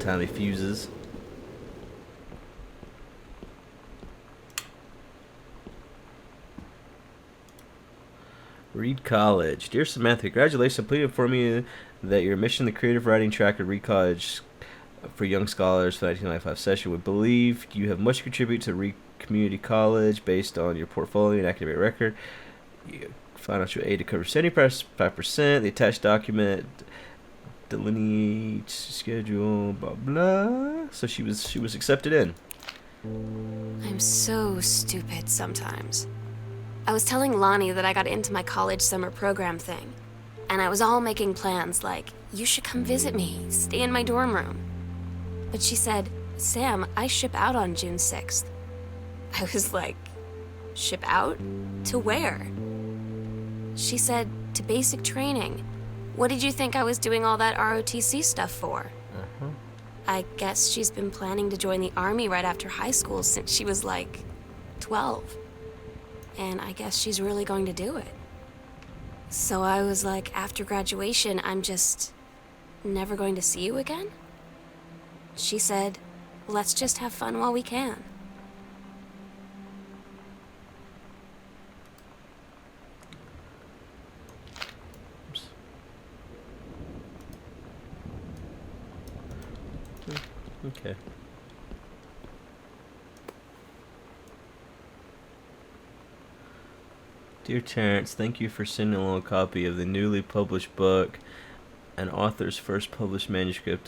time he fuses. Reed College. Dear Samantha, congratulations. Please inform me that your mission, the creative writing track at Reed College for young scholars for the 1995 session, would believe you have much to contribute to Reed Community College based on your portfolio and academic record. You financial aid to cover 75%. The attached document delineates schedule, blah blah. So she was accepted in. I'm so stupid sometimes. I was telling Lonnie that I got into my college summer program thing, and I was all making plans like, you should come visit me, stay in my dorm room. But she said, Sam, I ship out on June 6th. I was like, ship out? To where? She said, to basic training. What did you think I was doing all that ROTC stuff for? I guess she's been planning to join the Army right after high school since she was like 12. And I guess she's really going to do it. So I was like, after graduation, I'm just never going to see you again? She said, let's just have fun while we can. Okay. Dear Terrence, thank you for sending along a copy of the newly published book, an author's first published manuscript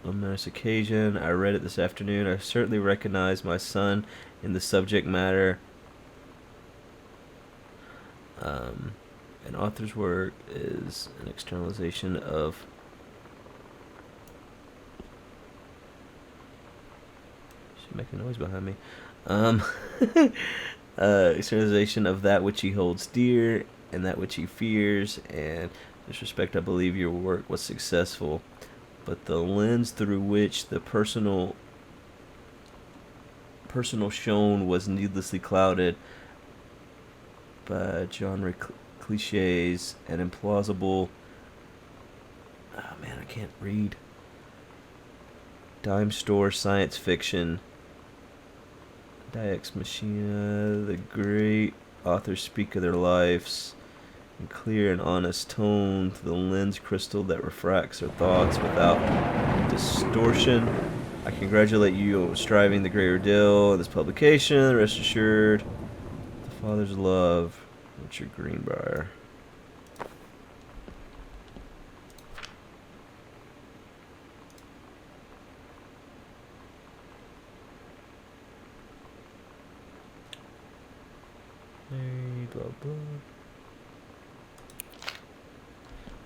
on this occasion. I read it this afternoon. I certainly recognize my son in the subject matter. An author's work is an externalization of making noise behind me. Externalization of that which he holds dear and that which he fears. And in this respect, I believe your work was successful, but the lens through which the personal shone was needlessly clouded by genre cliches and implausible. Oh man, I can't read. Dime store science fiction. Ex Machina, the great authors speak of their lives in clear and honest tone through the lens crystal that refracts their thoughts without distortion. I congratulate you on striving the great ordeal of this publication. Rest assured, the Father's love, Richard Greenbrier. Blah, blah.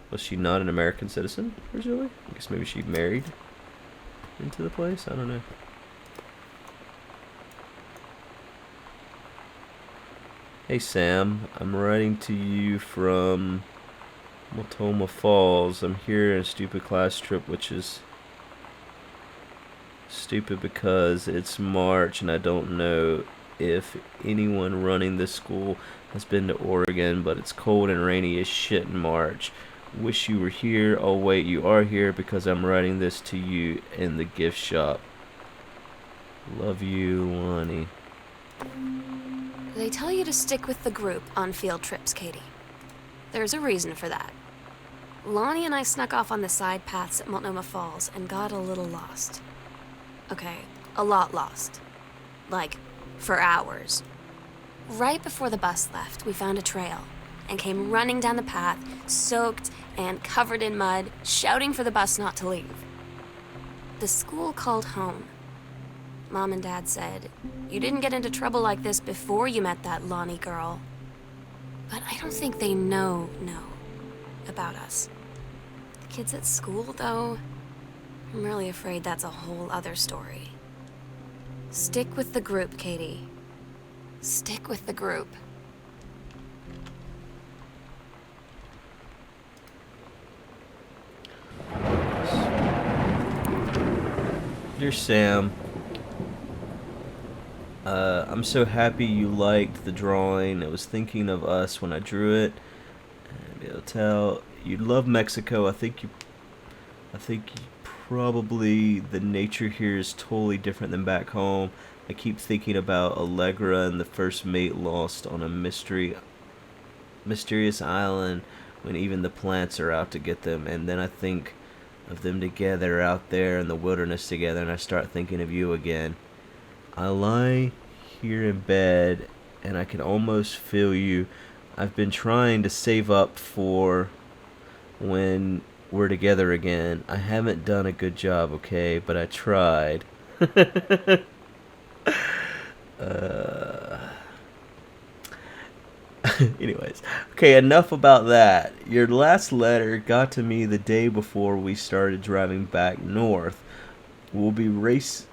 Was she not an American citizen originally? I guess maybe she married into the place? I don't know. Hey Sam, I'm writing to you from Multnomah Falls. I'm here on a stupid class trip, which is stupid because it's March and I don't know if anyone running this school has been to Oregon, but it's cold and rainy as shit in March. Wish you were here. Oh wait, you are here because I'm writing this to you in the gift shop. Love you, Lonnie. They tell you to stick with the group on field trips, Katie. There's a reason for that. Lonnie and I snuck off on the side paths at Multnomah Falls and got a little lost. Okay, a lot lost. Like, for hours. Right before the bus left, we found a trail and came running down the path, soaked and covered in mud, shouting for the bus not to leave. The school called home. Mom and Dad said, you didn't get into trouble like this before you met that Lonnie girl. But I don't think they know about us. The kids at school, though, I'm really afraid that's a whole other story. Stick with the group, Katie. Stick with the group. Dear Sam, I'm so happy you liked the drawing. I was thinking of us when I drew it. And it'll tell you love Mexico. I think you probably the nature here is totally different than back home. I keep thinking about Allegra and the first mate lost on a mysterious island when even the plants are out to get them, and then I think of them together out there in the wilderness together, and I start thinking of you again. I lie here in bed and I can almost feel you. I've been trying to save up for when we're together again. I haven't done a good job, okay, but I tried. uh Anyways, okay, enough about that. Your last letter got to me the day before we started driving back north. We'll be racing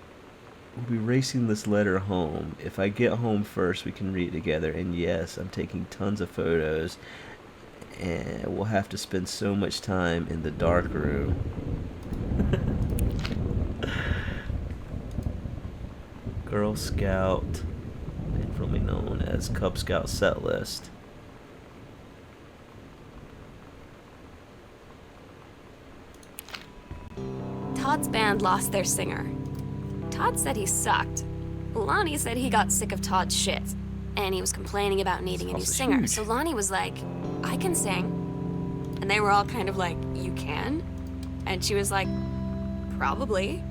this letter home. If I get home first, we can read it together. And yes, I'm taking tons of photos, and we'll have to spend so much time in the dark room. Girl Scout, informally known as Cub Scout set list. Todd's band lost their singer. Todd said he sucked. Lonnie said he got sick of Todd's shit, and he was complaining about needing a new singer. Huge. So Lonnie was like, I can sing. And they were all kind of like, you can? And she was like, probably.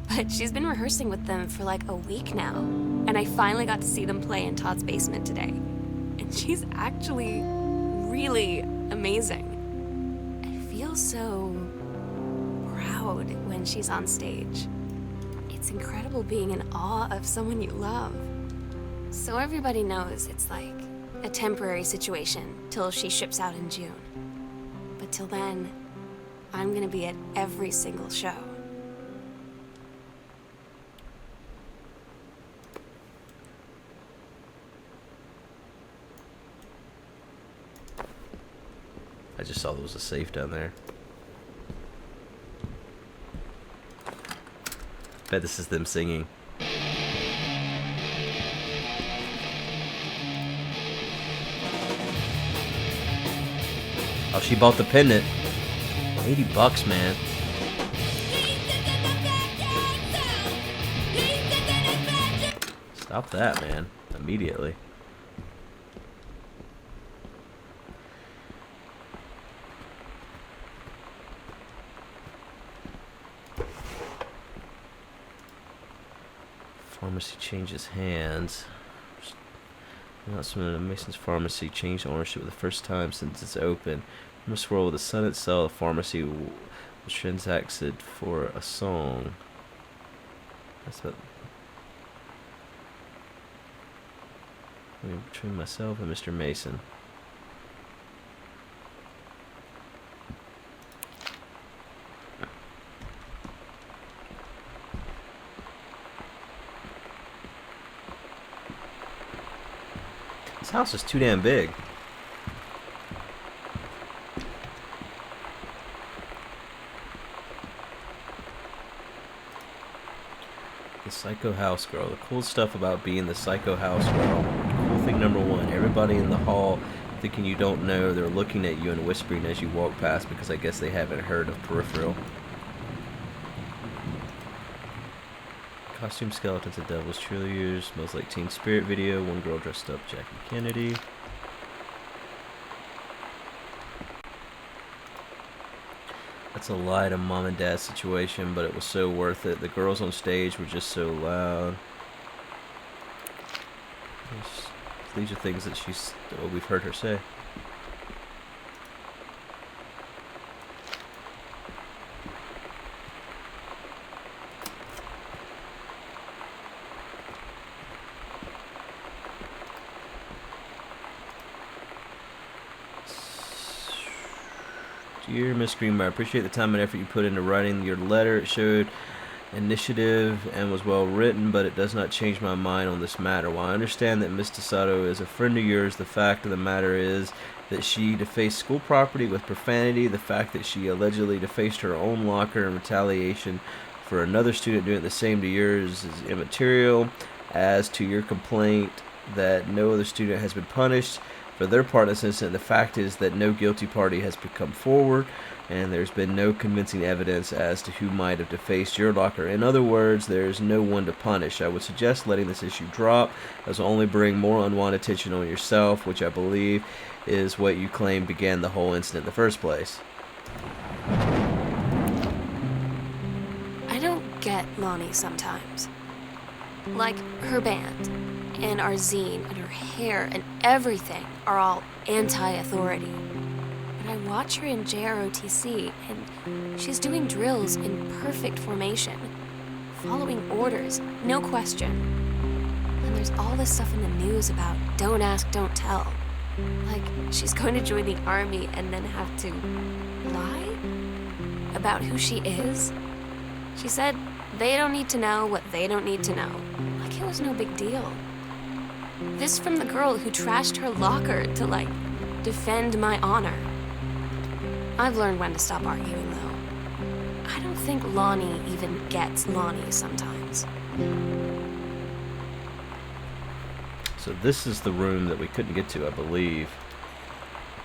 But she's been rehearsing with them for like a week now. And I finally got to see them play in Todd's basement today. And she's actually really amazing. I feel so proud when she's on stage. It's incredible being in awe of someone you love. So everybody knows it's like a temporary situation till she ships out in June. But till then, I'm gonna be at every single show. I just saw there was a safe down there. Bet this is them singing. Oh, she bought the pendant. $80, man. Stop that, man. Immediately. Pharmacy changes hands. Announcement of Mason's Pharmacy changed ownership for the first time since it's open. In this world, the sun itself, the pharmacy was transacted for a song. That's what. Between myself and Mr. Mason. This house is too damn big. The Psycho House Girl. The cool stuff about being the Psycho House Girl. Cool thing number one, everybody in the hall thinking you don't know, they're looking at you and whispering as you walk past because I guess they haven't heard of Peripheral. Costume skeletons of Devil's Cheerleaders. Smells Like Teen Spirit video. One girl dressed up Jackie Kennedy. That's a lie to mom and dad's situation, but it was so worth it. The girls on stage were just so loud. These are things that we've heard her say. Dear Miss Greenberg, I appreciate the time and effort you put into writing your letter. It showed initiative and was well written, but it does not change my mind on this matter. While I understand that Miss DeSoto is a friend of yours, the fact of the matter is that she defaced school property with profanity. The fact that she allegedly defaced her own locker in retaliation for another student doing the same to yours is immaterial. As to your complaint that no other student has been punished, for their part in this incident. The fact is that no guilty party has come forward, and there's been no convincing evidence as to who might have defaced your locker. In other words, there's no one to punish. I would suggest letting this issue drop, as will only bring more unwanted attention on yourself, which I believe is what you claim began the whole incident in the first place. I don't get Lonnie sometimes. Like, her band, and our zine, and her hair, and everything are all anti-authority. But I watch her in JROTC, and she's doing drills in perfect formation, following orders, no question. And there's all this stuff in the news about don't ask, don't tell. Like, she's going to join the army and then have to lie about who she is. She said they don't need to know what they don't need to know. Like it was no big deal. This from the girl who trashed her locker to, like, defend my honor. I've learned when to stop arguing, though. I don't think Lonnie even gets Lonnie sometimes. So this is the room that we couldn't get to, I believe.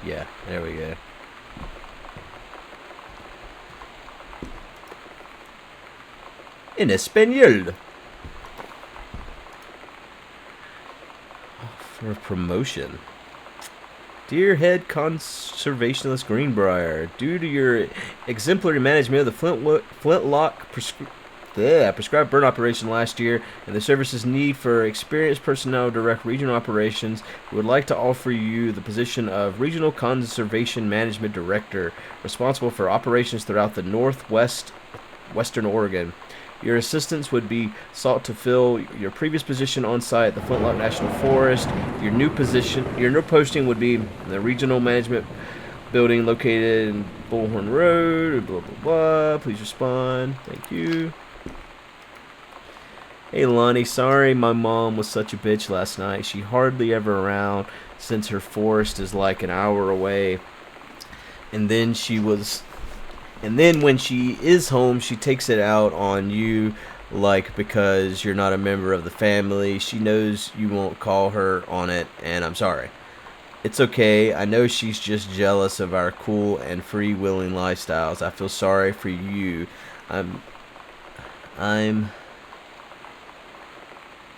Yeah, there we go. In Espanol. For a promotion. Dear Head Conservationist Greenbrier, due to your exemplary management of the Flintlock prescribed burn operation last year and the service's need for experienced personnel to direct regional operations, we would like to offer you the position of Regional Conservation Management Director, responsible for operations throughout the Western Oregon. Your assistance would be sought to fill your previous position on site at the Flintlock National Forest. Your new posting would be in the Regional Management Building located in Bullhorn Road, blah, blah, blah. Please respond. Thank you. Hey, Lonnie, sorry my mom was such a bitch last night. She hardly ever around since her forest is like an hour away. And then when she is home, she takes it out on you, like, because you're not a member of the family. She knows you won't call her on it, and I'm sorry. It's okay. I know she's just jealous of our cool and free-willing lifestyles. I feel sorry for you. I'm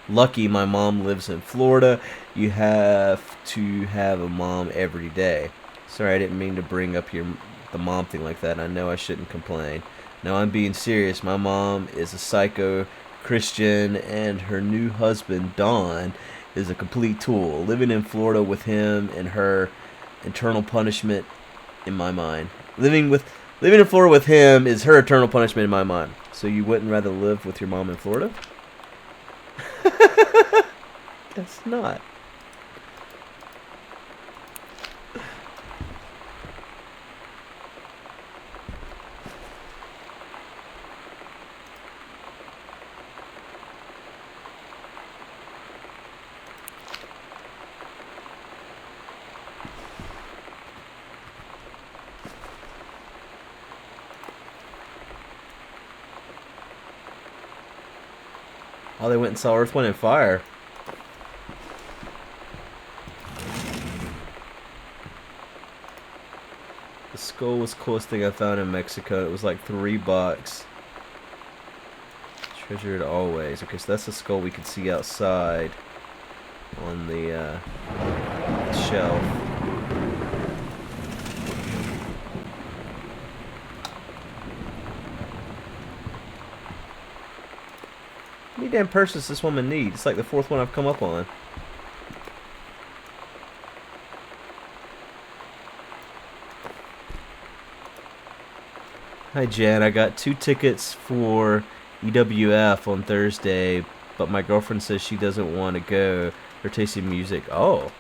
lucky my mom lives in Florida. You have to have a mom every day. Sorry, I didn't mean to bring up the mom thing like that. I know I shouldn't complain. No, I'm being serious. My mom is a psycho Christian, and her new husband, Don, is a complete tool. Living in Florida with him and her eternal punishment in my mind. Living in Florida with him is her eternal punishment in my mind. So you wouldn't rather live with your mom in Florida? That's not. Oh, they went and saw Earth, Wind, and Fire. The skull was the coolest thing I found in Mexico. It was like $3. Treasured always. Okay, so that's the skull we could see outside on the shelf. How many damn purses does this woman need? It's like the fourth one I've come up on. Hi Jan, I got 2 tickets for EWF on Thursday, but my girlfriend says she doesn't want to go. They're tasting music. Oh.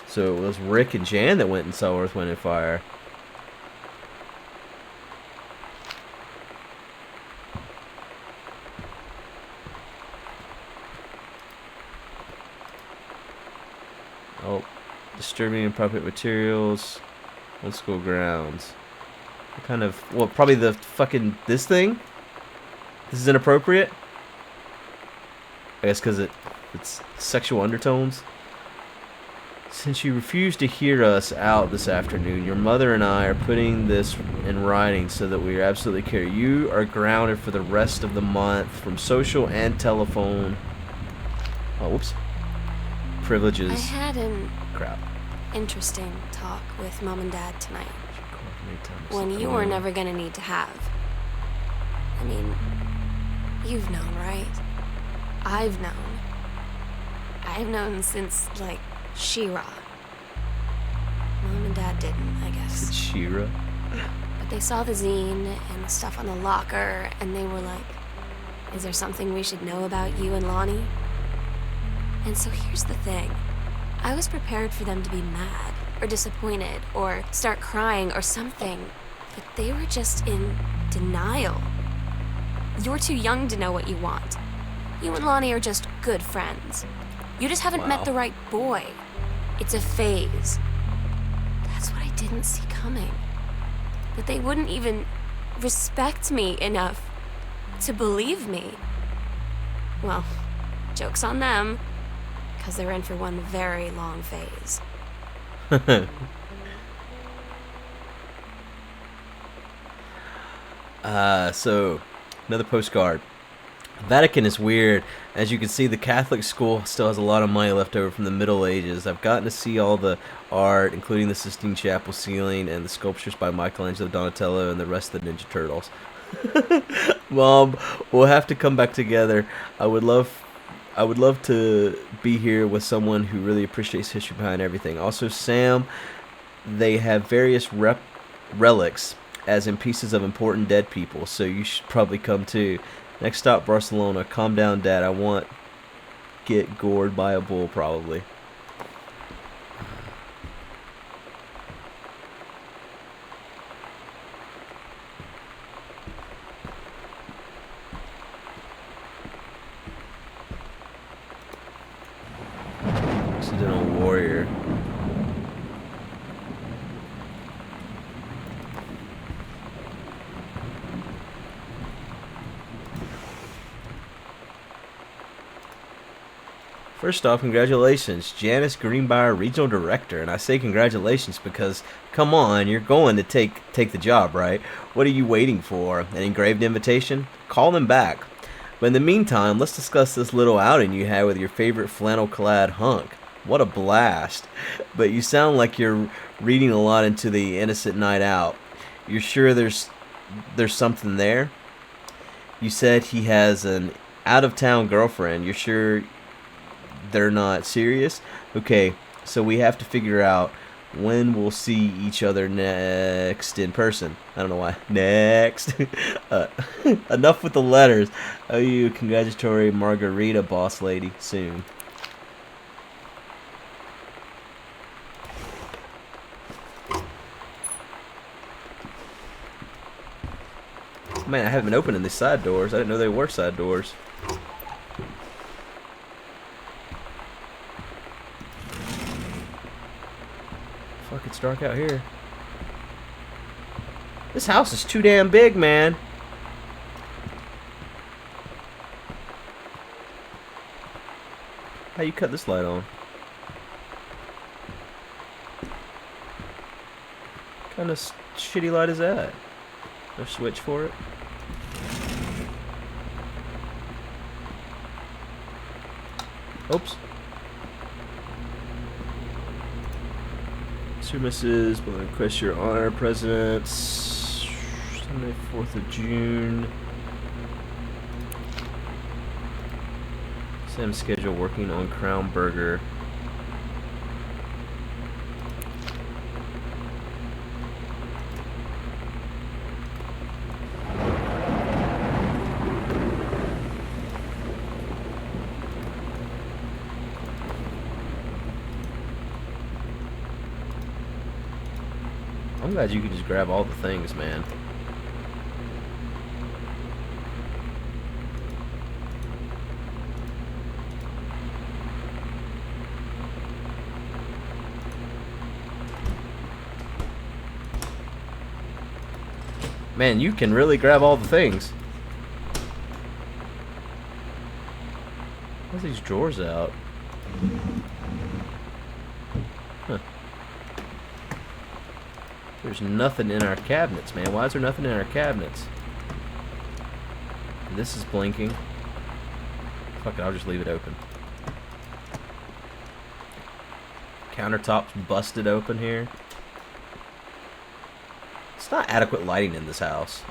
So it was Rick and Jan that went and saw Earth, Wind, and Fire. Oh, disturbing inappropriate materials on school grounds. What kind of, well, probably the fucking, this thing? This is inappropriate? I guess because it's sexual undertones. Since you refused to hear us out this afternoon, your mother and I are putting this in writing so that we are absolutely clear. You are grounded for the rest of the month from social and telephone. Oh, whoops. Privileges. I had an Crap. interesting talk with Mom and Dad tonight. One you were never gonna need to have. I mean, you've known, right? I've known. I've known since, like, She-Ra. Mom and Dad didn't, I guess. It's She-Ra. But they saw the zine and the stuff on the locker, and they were like, is there something we should know about you and Lonnie? And so here's the thing. I was prepared for them to be mad, or disappointed, or start crying, or something. But they were just in denial. You're too young to know what you want. You and Lonnie are just good friends. You just haven't met the right boy. It's a phase. That's what I didn't see coming. That they wouldn't even respect me enough to believe me. Well, joke's on them, because they're in for one very long phase. So, another postcard. Vatican is weird. As you can see, the Catholic school still has a lot of money left over from the Middle Ages. I've gotten to see all the art, including the Sistine Chapel ceiling and the sculptures by Michelangelo, Donatello, and the rest of the Ninja Turtles. Mom, we'll have to come back together. I would love to be here with someone who really appreciates history behind everything. Also, Sam, they have various relics, as in pieces of important dead people, so you should probably come too. Next stop, Barcelona. Calm down, Dad. I want get gored by a bull, probably. Accidental warrior. First off, congratulations, Janice Greenbrier, Regional Director. And I say congratulations because, come on, you're going to take the job, right? What are you waiting for? An engraved invitation? Call them back. But in the meantime, let's discuss this little outing you had with your favorite flannel-clad hunk. What a blast. But you sound like you're reading a lot into the innocent night out. You're sure there's something there? You said he has an out-of-town girlfriend. You're sure they're not serious? Okay, so we have to figure out when we'll see each other next in person. I don't know why. Next. Enough with the letters. Oh, you congratulatory margarita, boss lady, soon. Man, I haven't been opening these side doors. I didn't know they were side doors. Fuck, it's dark out here. This house is too damn big, man. How you cut this light on? What kind of shitty light is that? No switch for it? Oops. Sir Mrs. will request your honor, Presidents. Sunday, 4th of June. Sam's schedule working on Crown Burger. I'm glad you could just grab all the things, man. Man, you can really grab all the things. Where's these drawers out? Huh. There's nothing in our cabinets, man. Why is there nothing in our cabinets? This is blinking. Fuck it, I'll just leave it open. Countertop's busted open here. It's not adequate lighting in this house.